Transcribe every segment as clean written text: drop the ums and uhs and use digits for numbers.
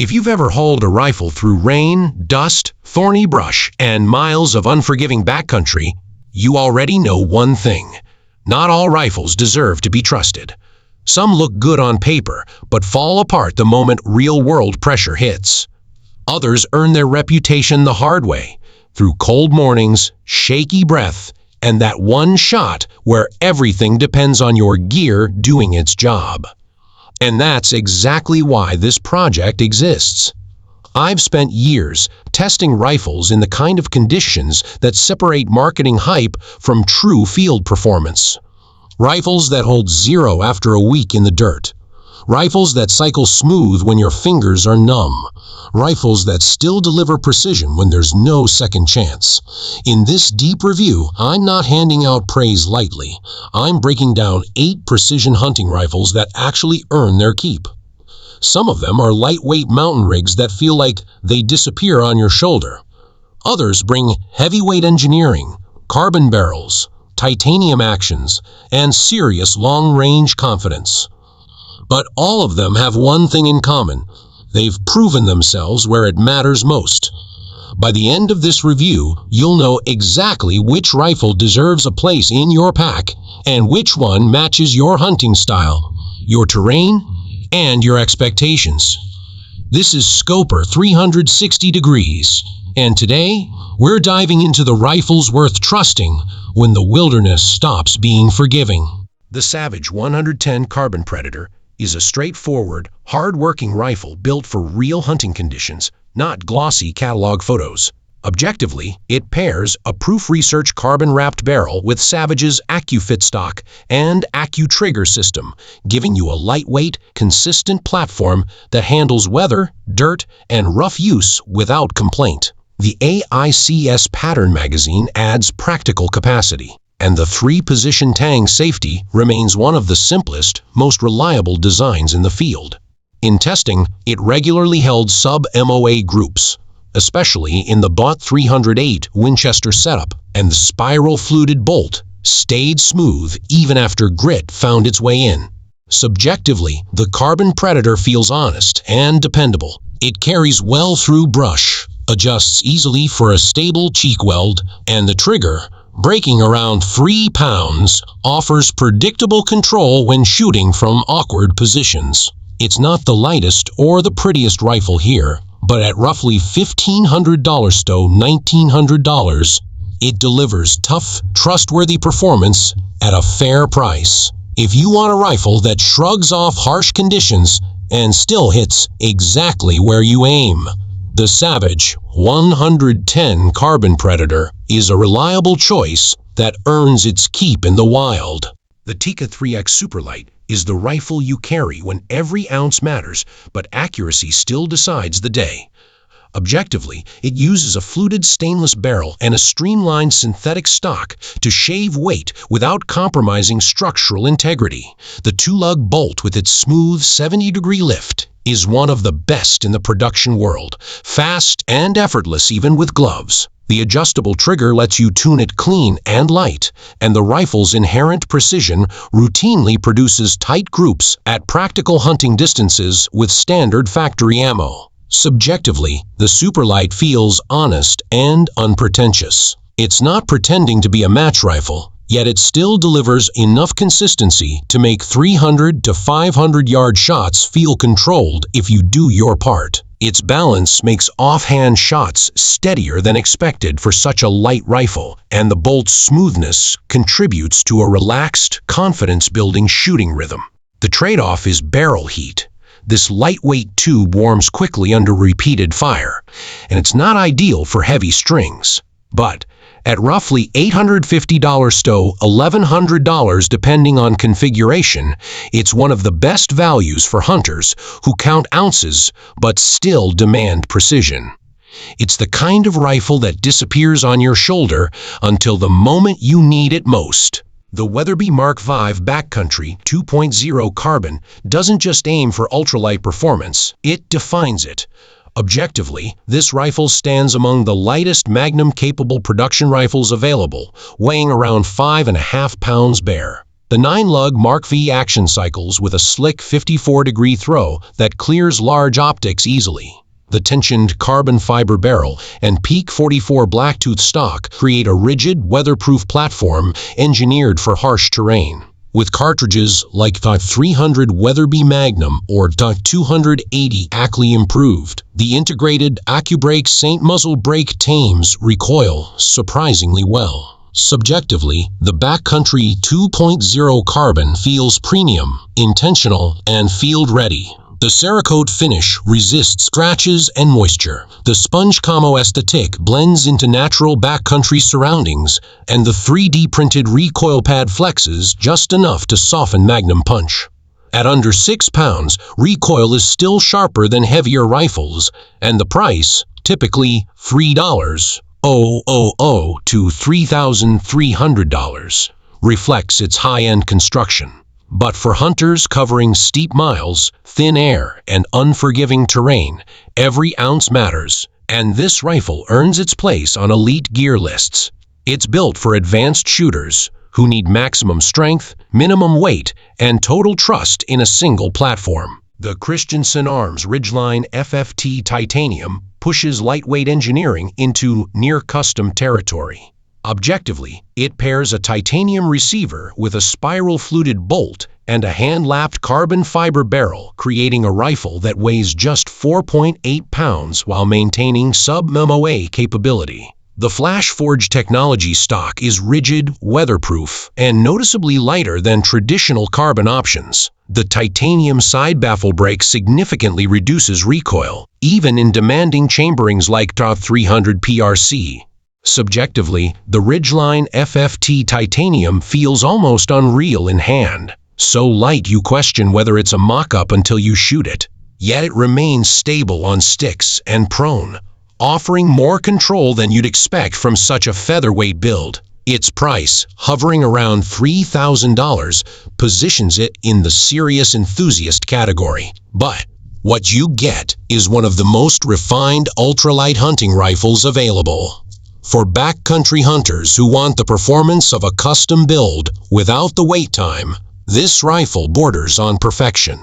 If you've ever hauled a rifle through rain, dust, thorny brush, and miles of unforgiving backcountry, you already know one thing. Not all rifles deserve to be trusted. Some look good on paper, but fall apart the moment real-world pressure hits. Others earn their reputation the hard way, through cold mornings, shaky breath, and that one shot where everything depends on your gear doing its job. And that's exactly why this project exists. I've spent years testing rifles in the kind of conditions that separate marketing hype from true field performance. Rifles that hold zero after a week in the dirt. Rifles that cycle smooth when your fingers are numb. Rifles that still deliver precision when there's no second chance. In this deep review, I'm not handing out praise lightly. I'm breaking down 8 precision hunting rifles that actually earn their keep. Some of them are lightweight mountain rigs that feel like they disappear on your shoulder. Others bring heavyweight engineering, carbon barrels, titanium actions, and serious long-range confidence. But all of them have one thing in common. They've proven themselves where it matters most. By the end of this review, you'll know exactly which rifle deserves a place in your pack and which one matches your hunting style, your terrain, and your expectations. This is Scoper 360 Degrees, and today we're diving into the rifles worth trusting when the wilderness stops being forgiving. The Savage 110 Carbon Predator is a straightforward, hard-working rifle built for real hunting conditions, not glossy catalog photos. Objectively, it pairs a proof-research carbon-wrapped barrel with Savage's AccuFit stock and AccuTrigger system, giving you a lightweight, consistent platform that handles weather, dirt, and rough use without complaint. The AICS pattern magazine adds practical capacity, and the 3-position tang safety remains one of the simplest, most reliable designs in the field. In testing, it regularly held sub-MOA groups, especially in the BOT 308 Winchester setup, and the spiral fluted bolt stayed smooth even after grit found its way in. Subjectively, the Carbon Predator feels honest and dependable. It carries well through brush, adjusts easily for a stable cheek weld, and the trigger, breaking around 3 pounds, offers predictable control when shooting from awkward positions. It's not the lightest or the prettiest rifle here, but at roughly $1,500 stow $1,900, it delivers tough, trustworthy performance at a fair price. If you want a rifle that shrugs off harsh conditions and still hits exactly where you aim, the Savage 110 Carbon Predator is a reliable choice that earns its keep in the wild. The Tikka T3x Superlite is the rifle you carry when every ounce matters, but accuracy still decides the day. Objectively, it uses a fluted stainless barrel and a streamlined synthetic stock to shave weight without compromising structural integrity. The 2-lug bolt with its smooth 70-degree lift is one of the best in the production world, fast and effortless even with gloves. The adjustable trigger lets you tune it clean and light, and the rifle's inherent precision routinely produces tight groups at practical hunting distances with standard factory ammo. Subjectively, the Superlite feels honest and unpretentious. It's not pretending to be a match rifle, yet it still delivers enough consistency to make 300 to 500-yard shots feel controlled if you do your part. Its balance makes offhand shots steadier than expected for such a light rifle, and the bolt's smoothness contributes to a relaxed, confidence-building shooting rhythm. The trade-off is barrel heat. This lightweight tube warms quickly under repeated fire, and it's not ideal for heavy strings. But at roughly $850 stow, $1,100 depending on configuration, it's one of the best values for hunters who count ounces but still demand precision. It's the kind of rifle that disappears on your shoulder until the moment you need it most. The Weatherby Mark V Backcountry 2.0 Carbon doesn't just aim for ultralight performance, it defines it. Objectively, this rifle stands among the lightest Magnum-capable production rifles available, weighing around 5.5 pounds bare. The 9-lug Mark V action cycles with a slick 54-degree throw that clears large optics easily. The tensioned carbon fiber barrel and Peak 44 blacktooth stock create a rigid, weatherproof platform engineered for harsh terrain. With cartridges like the 300 Weatherby Magnum or the 280 Ackley Improved, the integrated AccuBrake Saint muzzle brake tames recoil surprisingly well. Subjectively, the Backcountry 2.0 carbon feels premium, intentional, and field-ready. The Cerakote finish resists scratches and moisture. The sponge camo aesthetic blends into natural backcountry surroundings, and the 3D printed recoil pad flexes just enough to soften Magnum punch. At under 6 pounds, recoil is still sharper than heavier rifles, and the price, typically $3,000 to $3,300, reflects its high-end construction. But for hunters covering steep miles, thin air, and unforgiving terrain, every ounce matters, and this rifle earns its place on elite gear lists. It's built for advanced shooters who need maximum strength, minimum weight, and total trust in a single platform. The Christensen Arms Ridgeline FFT Titanium pushes lightweight engineering into near-custom territory. Objectively, it pairs a titanium receiver with a spiral-fluted bolt and a hand-lapped carbon fiber barrel, creating a rifle that weighs just 4.8 pounds while maintaining sub-MOA capability. The Flash Forge technology stock is rigid, weatherproof, and noticeably lighter than traditional carbon options. The titanium side baffle brake significantly reduces recoil, even in demanding chamberings like the 300 PRC. Subjectively, the Ridgeline FFT Titanium feels almost unreal in hand. So light you question whether it's a mock-up until you shoot it. Yet it remains stable on sticks and prone, offering more control than you'd expect from such a featherweight build. Its price, hovering around $3,000, positions it in the serious enthusiast category. But what you get is one of the most refined ultralight hunting rifles available. For backcountry hunters who want the performance of a custom build without the wait time, this rifle borders on perfection.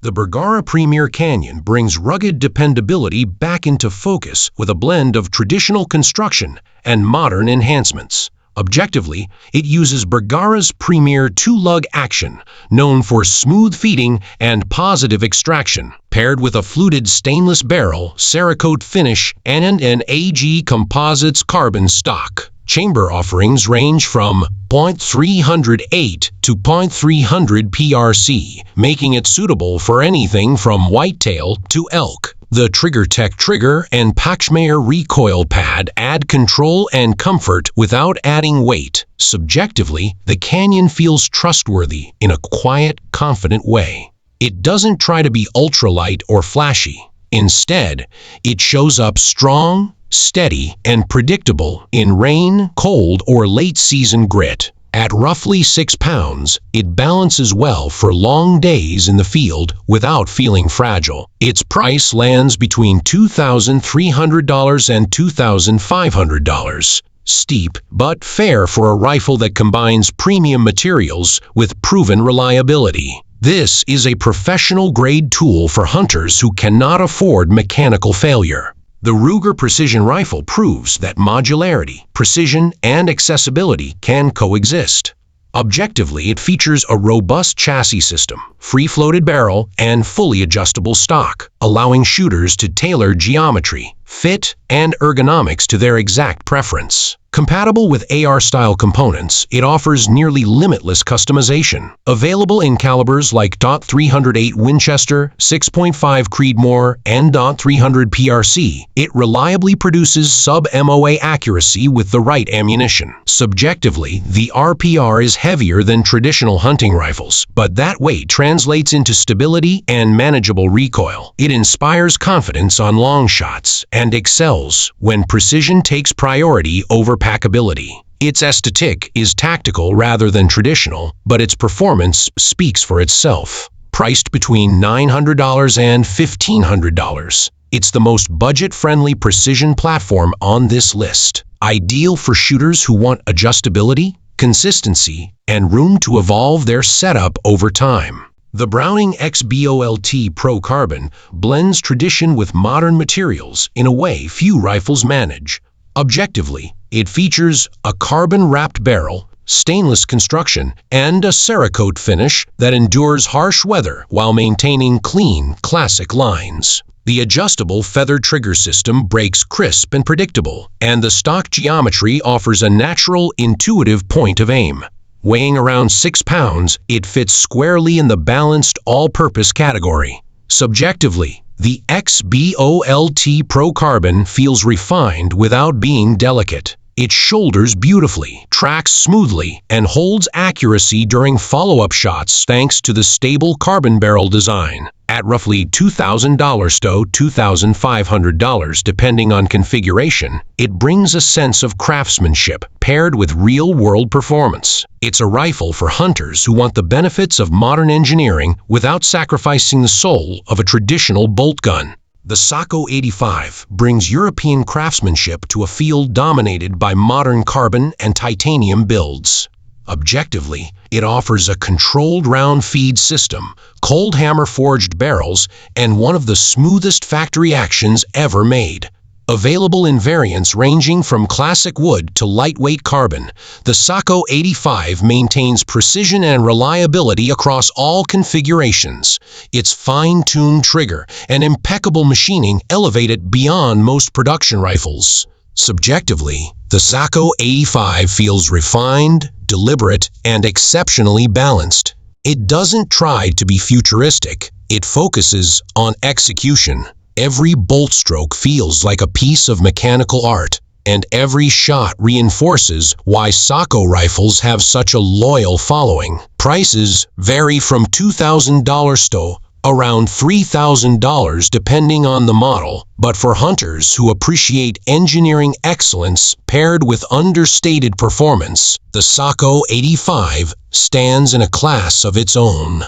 The Bergara Premier Canyon brings rugged dependability back into focus with a blend of traditional construction and modern enhancements. Objectively, it uses Bergara's premier 2-lug action, known for smooth feeding and positive extraction, paired with a fluted stainless barrel, Cerakote finish, and an AG Composites carbon stock. Chamber offerings range from .308 to .300 PRC, making it suitable for anything from whitetail to elk. The TriggerTech trigger and Pachmayr recoil pad add control and comfort without adding weight. Subjectively, the Canyon feels trustworthy in a quiet, confident way. It doesn't try to be ultralight or flashy. Instead, it shows up strong, steady, and predictable in rain, cold, or late-season grit. At roughly 6 pounds, it balances well for long days in the field without feeling fragile. Its price lands between $2,300 and $2,500. Steep, but fair for a rifle that combines premium materials with proven reliability. This is a professional-grade tool for hunters who cannot afford mechanical failure. The Ruger Precision Rifle proves that modularity, precision, and accessibility can coexist. Objectively, it features a robust chassis system, free-floated barrel, and fully adjustable stock, allowing shooters to tailor geometry, fit, and ergonomics to their exact preference. Compatible with AR-style components, it offers nearly limitless customization. Available in calibers like .308 Winchester, 6.5 Creedmoor, and .300 PRC, it reliably produces sub-MOA accuracy with the right ammunition. Subjectively, the RPR is heavier than traditional hunting rifles, but that weight translates into stability and manageable recoil. It inspires confidence on long shots and excels when precision takes priority over packability. Its aesthetic is tactical rather than traditional, but its performance speaks for itself. Priced between $900 and $1,500, it's the most budget-friendly precision platform on this list. Ideal for shooters who want adjustability, consistency, and room to evolve their setup over time. The Browning XBOLT Pro Carbon blends tradition with modern materials in a way few rifles manage. Objectively, it features a carbon-wrapped barrel, stainless construction, and a Cerakote finish that endures harsh weather while maintaining clean, classic lines. The adjustable feather trigger system breaks crisp and predictable, and the stock geometry offers a natural, intuitive point of aim. Weighing around 6 pounds, it fits squarely in the balanced all-purpose category. Subjectively, the XBOLT Pro Carbon feels refined without being delicate. It shoulders beautifully, tracks smoothly, and holds accuracy during follow-up shots thanks to the stable carbon barrel design. At roughly $2,000 to $2,500 depending on configuration, it brings a sense of craftsmanship paired with real-world performance. It's a rifle for hunters who want the benefits of modern engineering without sacrificing the soul of a traditional bolt gun. The Sako 85 brings European craftsmanship to a field dominated by modern carbon and titanium builds. Objectively, it offers a controlled round feed system, cold hammer forged barrels, and one of the smoothest factory actions ever made. Available in variants ranging from classic wood to lightweight carbon, the Sako 85 maintains precision and reliability across all configurations. Its fine-tuned trigger and impeccable machining elevate it beyond most production rifles. Subjectively, the Sako 85 feels refined, deliberate, and exceptionally balanced. It doesn't try to be futuristic. It focuses on execution. Every bolt stroke feels like a piece of mechanical art, and every shot reinforces why Sako rifles have such a loyal following. Prices vary from $2,000 to around $3,000 depending on the model, but for hunters who appreciate engineering excellence paired with understated performance, the Sako 85 stands in a class of its own.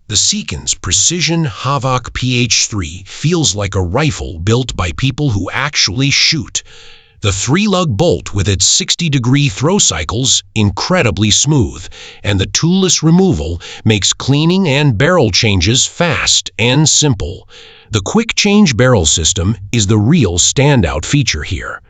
The Seekins Precision Havoc PH3 feels like a rifle built by people who actually shoot. The 3-lug bolt with its 60-degree throw cycles incredibly smooth, and the toolless removal makes cleaning and barrel changes fast and simple. The quick change barrel system is the real standout feature here.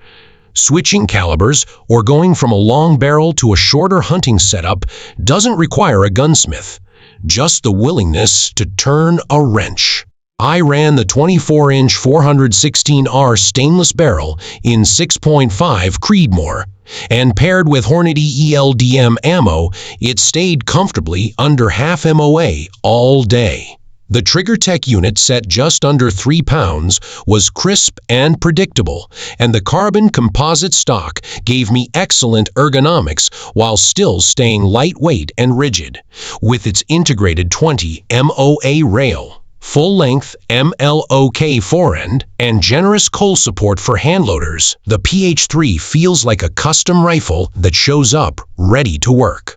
Switching calibers or going from a long barrel to a shorter hunting setup doesn't require a gunsmith. Just the willingness to turn a wrench. I ran the 24-inch 416R stainless barrel in 6.5 Creedmoor, and paired with Hornady ELDM ammo, it stayed comfortably under half MOA all day. The Trigger Tech unit, set just under 3 pounds, was crisp and predictable, and the carbon composite stock gave me excellent ergonomics while still staying lightweight and rigid. With its integrated 20 MOA rail, full-length MLOK forend, and generous coal support for handloaders, the PH3 feels like a custom rifle that shows up ready to work.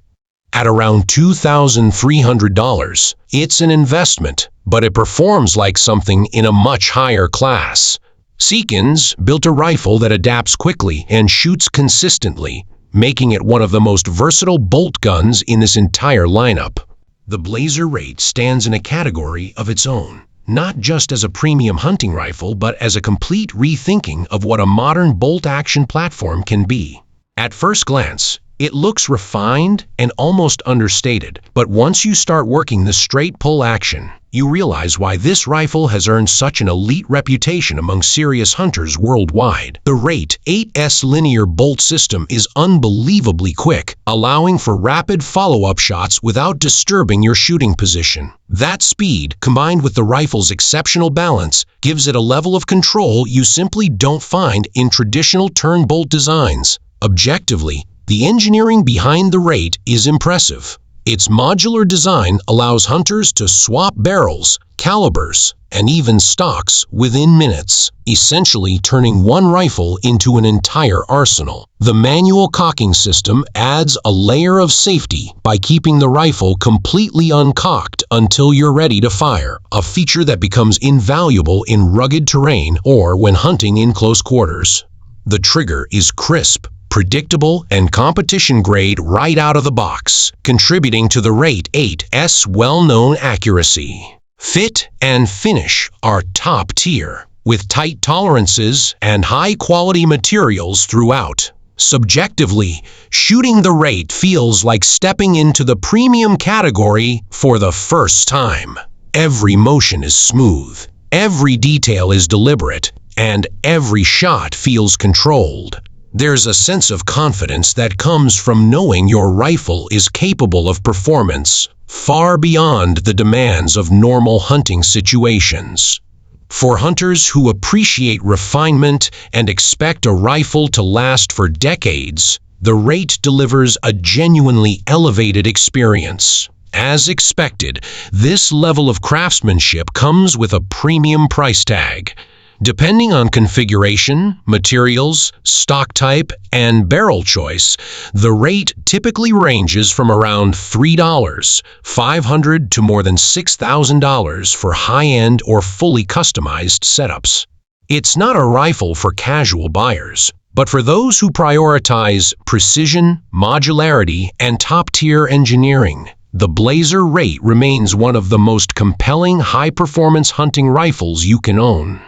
At around $2,300, it's an investment, but it performs like something in a much higher class. Seekins built a rifle that adapts quickly and shoots consistently, making it one of the most versatile bolt guns in this entire lineup. The Blaser R8 stands in a category of its own, not just as a premium hunting rifle, but as a complete rethinking of what a modern bolt-action platform can be. At first glance, it looks refined and almost understated, but once you start working the straight pull action, you realize why this rifle has earned such an elite reputation among serious hunters worldwide. The R8 8S linear bolt system is unbelievably quick, allowing for rapid follow-up shots without disturbing your shooting position. That speed, combined with the rifle's exceptional balance, gives it a level of control you simply don't find in traditional turn bolt designs. Objectively, the engineering behind the R8 is impressive. Its modular design allows hunters to swap barrels, calibers, and even stocks within minutes, essentially turning one rifle into an entire arsenal. The manual cocking system adds a layer of safety by keeping the rifle completely uncocked until you're ready to fire, a feature that becomes invaluable in rugged terrain or when hunting in close quarters. The trigger is crisp, predictable and competition grade right out of the box, contributing to the Rate 8's well-known accuracy. Fit and finish are top tier, with tight tolerances and high-quality materials throughout. Subjectively, shooting the Rate feels like stepping into the premium category for the first time. Every motion is smooth, every detail is deliberate, and every shot feels controlled. There's a sense of confidence that comes from knowing your rifle is capable of performance far beyond the demands of normal hunting situations. For hunters who appreciate refinement and expect a rifle to last for decades, the Rate delivers a genuinely elevated experience. As expected, this level of craftsmanship comes with a premium price tag. Depending on configuration, materials, stock type, and barrel choice, the Rate typically ranges from around $3,500 to more than $6,000 for high-end or fully customized setups. It's not a rifle for casual buyers, but for those who prioritize precision, modularity, and top-tier engineering. The Blaser Rate remains one of the most compelling high-performance hunting rifles you can own.